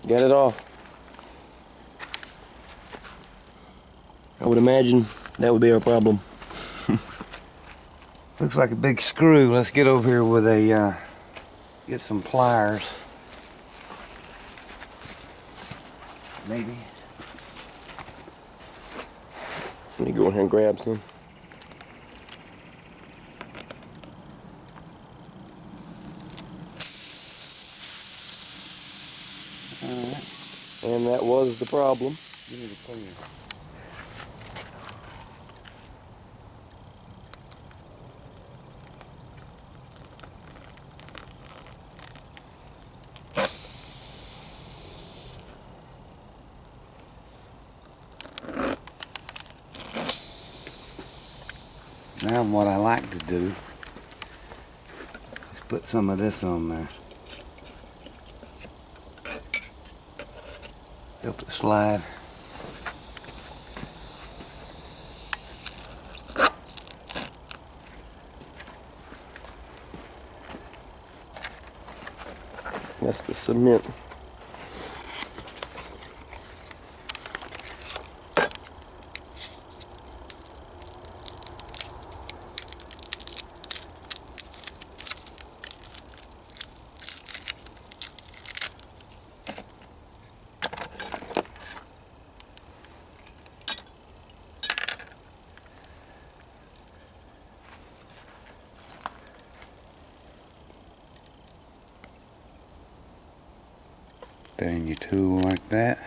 Got it off. I would imagine that would be our problem. Looks like a big screw. Let's get over here with a, get some pliers. Maybe. Let me go in here and grab some. Alright. And that was the problem. Give me the cleaner. Now what I like to do is put some of this on there. Help it slide. That's the cement. Put in your tool like that.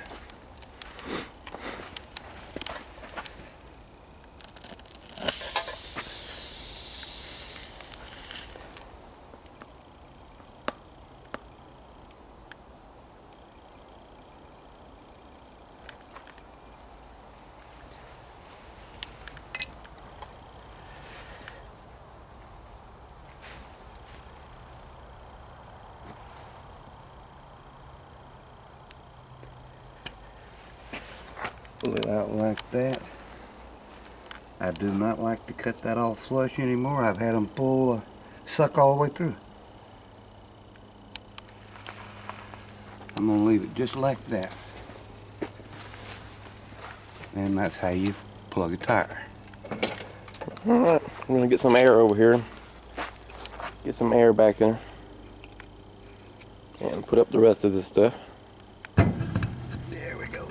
Pull it out like that. I do not like to cut that off flush anymore. I've had them suck all the way through. I'm going to leave it just like that. And that's how you plug a tire. Alright, I'm going to get some air over here. Get some air back in. And put up the rest of this stuff. There we go.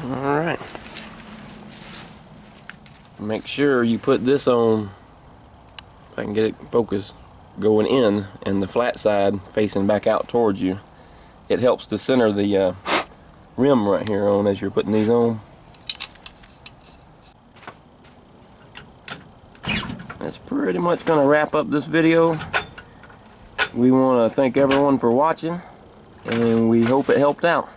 Alright. Make sure you put this on, if I can get it focused, going in and the flat side facing back out towards you. It helps to center the rim right here on as you're putting these on. That's pretty much going to wrap up this video. We want to thank everyone for watching, and we hope it helped out.